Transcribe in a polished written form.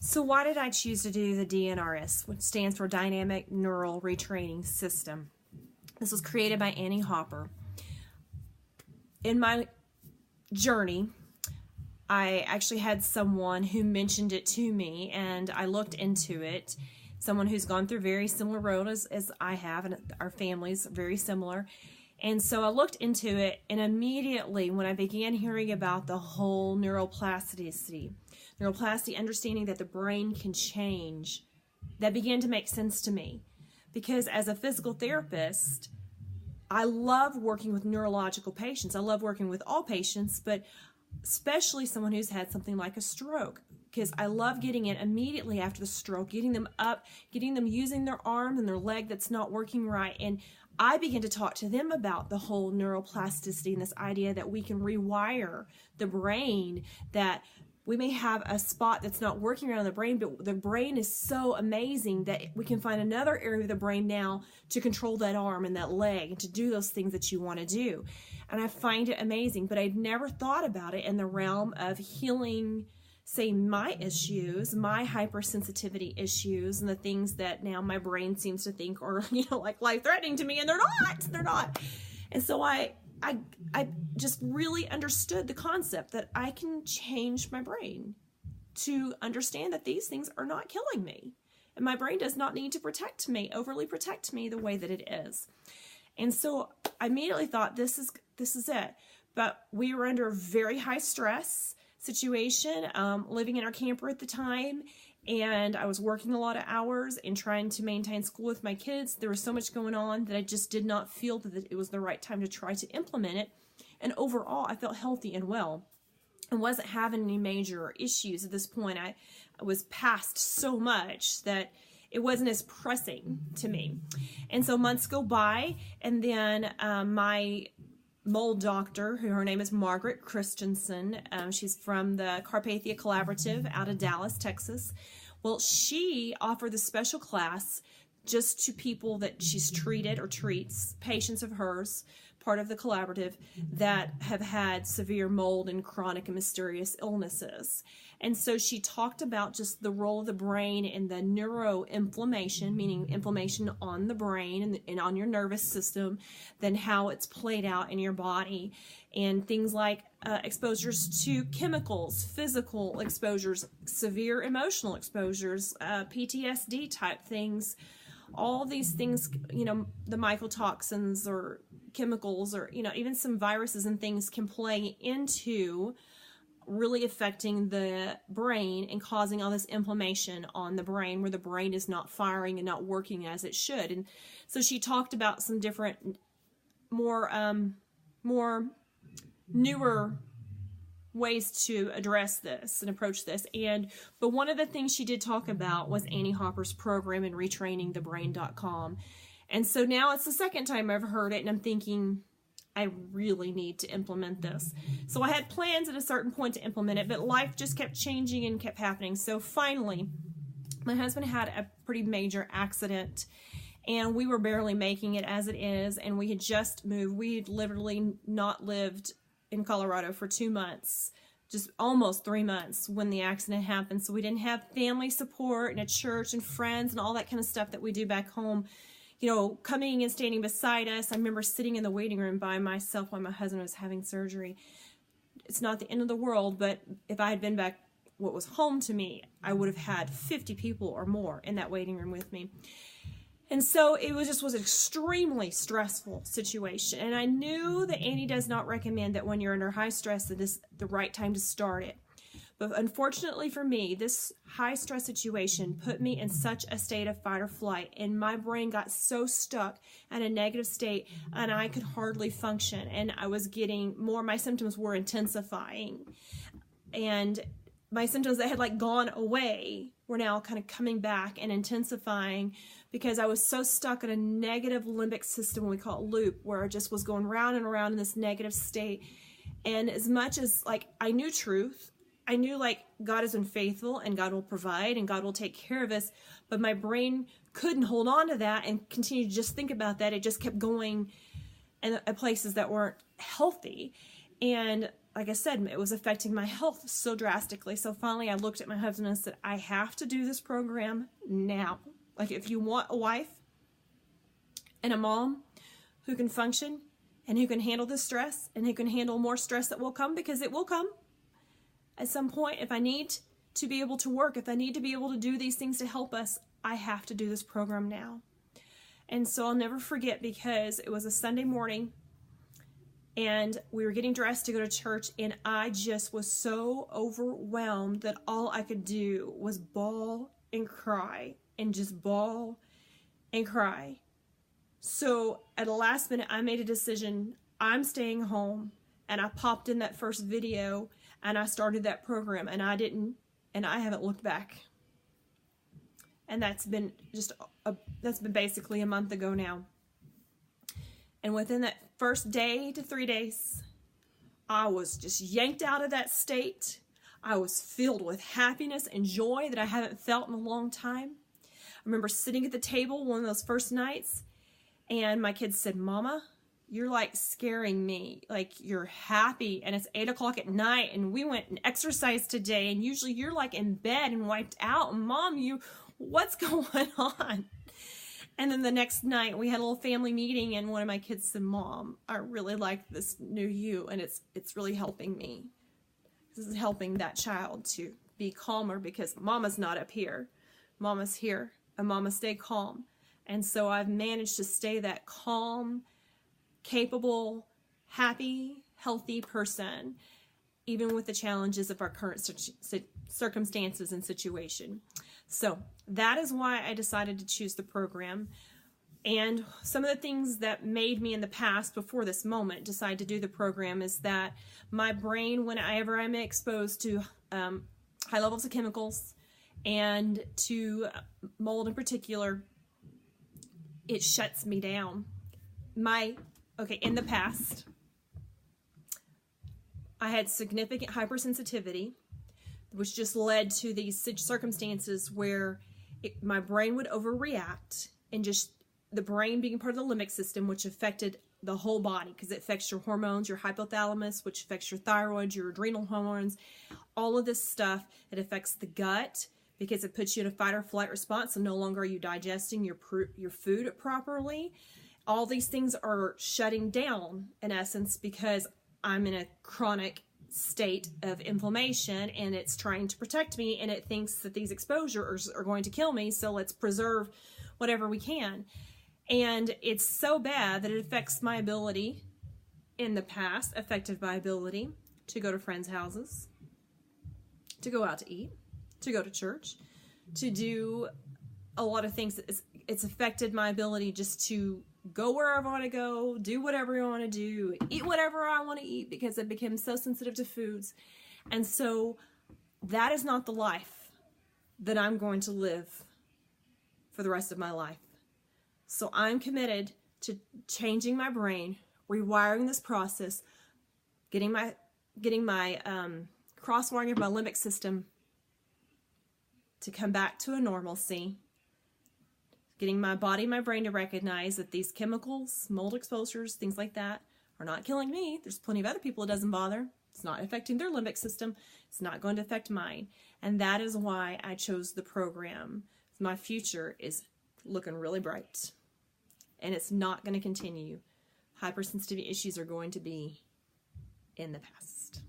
So why did I choose to do the DNRS, which stands for Dynamic Neural Retraining System? This was created by Annie Hopper. In my journey, I actually had someone who mentioned it to me, and I looked into it. Someone who's gone through very similar road as I have, and our families are very similar. And so I looked into it, and immediately when I began hearing about the whole neuroplasticity, understanding that the brain can change, that began to make sense to me. Because as a physical therapist, I love working with neurological patients. I love working with all patients, but especially someone who's had something like a stroke, because I love getting in immediately after the stroke, getting them up, getting them using their arm and their leg that's not working right. And I began to talk to them about the whole neuroplasticity and this idea that we can rewire the brain, that we may have a spot that's not working around the brain, but the brain is so amazing that we can find another area of the brain now to control that arm and that leg and to do those things that you want to do. And I find it amazing, but I'd never thought about it in the realm of healing, say, my issues, my hypersensitivity issues, and the things that now my brain seems to think are, like life-threatening to me, and they're not. And so I just really understood the concept that I can change my brain to understand that these things are not killing me. And my brain does not need to overly protect me the way that it is. And so I immediately thought, this is it. But we were under a very high stress situation, living in our camper at the time, and I was working a lot of hours and trying to maintain school with my kids. There was so much going on that I just did not feel that it was the right time to try to implement it. And overall, I felt healthy and well and wasn't having any major issues at this point. I was past so much that it wasn't as pressing to me. And so months go by, and then my mold doctor, her name is Margaret Christensen. She's from the Carpathia Collaborative out of Dallas, Texas. Well, she offered this special class just to people that she's treated or treats, patients of hers, part of the collaborative, that have had severe mold and chronic and mysterious illnesses. And so she talked about just the role of the brain and the neuroinflammation, meaning inflammation on the brain and on your nervous system, then how it's played out in your body, and things like exposures to chemicals, physical exposures, severe emotional exposures, PTSD type things, all these things, the mycotoxins or chemicals or, even some viruses and things can play into really affecting the brain and causing all this inflammation on the brain where the brain is not firing and not working as it should. And so she talked about some different, more newer ways to address this and approach this. But one of the things she did talk about was Annie Hopper's program in retrainingthebrain.com. And so now it's the second time I've heard it, and I'm thinking, I really need to implement this. So I had plans at a certain point to implement it, but life just kept changing and kept happening. So finally, my husband had a pretty major accident, and we were barely making it as it is, and we had just moved. We had literally not lived in Colorado for 2 months, just almost 3 months when the accident happened. So we didn't have family support and a church and friends and all that kind of stuff that we do back home, coming and standing beside us. I remember sitting in the waiting room by myself while my husband was having surgery. It's not the end of the world, but if I had been back what was home to me, I would have had 50 people or more in that waiting room with me. And so it was an extremely stressful situation. And I knew that Annie does not recommend that when you're under high stress that this is the right time to start it. But unfortunately for me, this high stress situation put me in such a state of fight or flight, and my brain got so stuck in a negative state, and I could hardly function. And I was getting my symptoms were intensifying. And my symptoms that had gone away were now kind of coming back and intensifying, because I was so stuck in a negative limbic system, we call it loop, where I just was going round and around in this negative state. And as much as I knew truth, I knew God has been faithful and God will provide and God will take care of us, but my brain couldn't hold on to that and continue to just think about that. It just kept going in places that weren't healthy. And like I said, it was affecting my health so drastically. So finally I looked at my husband and said, I have to do this program now. Like, if you want a wife and a mom who can function and who can handle the stress and who can handle more stress that will come, because it will come at some point, if I need to be able to work, if I need to be able to do these things to help us, I have to do this program now. And so I'll never forget, because it was a Sunday morning and we were getting dressed to go to church, and I just was so overwhelmed that all I could do was bawl and cry and just bawl and cry. So at the last minute, I made a decision. I'm staying home, and I popped in that first video and I started that program, and I haven't looked back. And that's been basically a month ago now. And within that first day to 3 days, I was just yanked out of that state. I was filled with happiness and joy that I haven't felt in a long time. I remember sitting at the table one of those first nights, and my kids said, Mama, you're like scaring me. Like, you're happy, and it's 8 o'clock at night, and we went and exercised today, and usually you're like in bed and wiped out. And Mom, what's going on? And then the next night we had a little family meeting, and one of my kids said, Mom, I really like this new you, and it's really helping me. This is helping that child to be calmer, because Mama's not up here. Mama's here, and Mama, stay calm. And so I've managed to stay that calm, capable, happy, healthy person, even with the challenges of our current circumstances and situation. So that is why I decided to choose the program. And some of the things that made me in the past, before this moment, decide to do the program is that my brain, whenever I'm exposed to high levels of chemicals and to mold in particular, it shuts me down. In the past, I had significant hypersensitivity, which just led to these circumstances where my brain would overreact, and just the brain being part of the limbic system, which affected the whole body, because it affects your hormones, your hypothalamus, which affects your thyroid, your adrenal hormones, all of this stuff. It affects the gut, because it puts you in a fight or flight response, so no longer are you digesting your food properly. All these things are shutting down, in essence, because I'm in a chronic state of inflammation, and it's trying to protect me, and it thinks that these exposures are going to kill me, so let's preserve whatever we can. And it's so bad that it affects my ability, in the past, affected my ability to go to friends' houses, to go out to eat, to go to church, to do a lot of things. It's affected my ability just to go wherever I want to go, do whatever I want to do, eat whatever I want to eat, because I became so sensitive to foods. And so that is not the life that I'm going to live for the rest of my life. So I'm committed to changing my brain, rewiring this process, getting my crosswiring of my limbic system to come back to a normalcy, getting my body, my brain to recognize that these chemicals, mold exposures, things like that, are not killing me. There's plenty of other people it doesn't bother. It's not affecting their limbic system. It's not going to affect mine. And that is why I chose the program. My future is looking really bright. And it's not going to continue. Hypersensitivity issues are going to be in the past.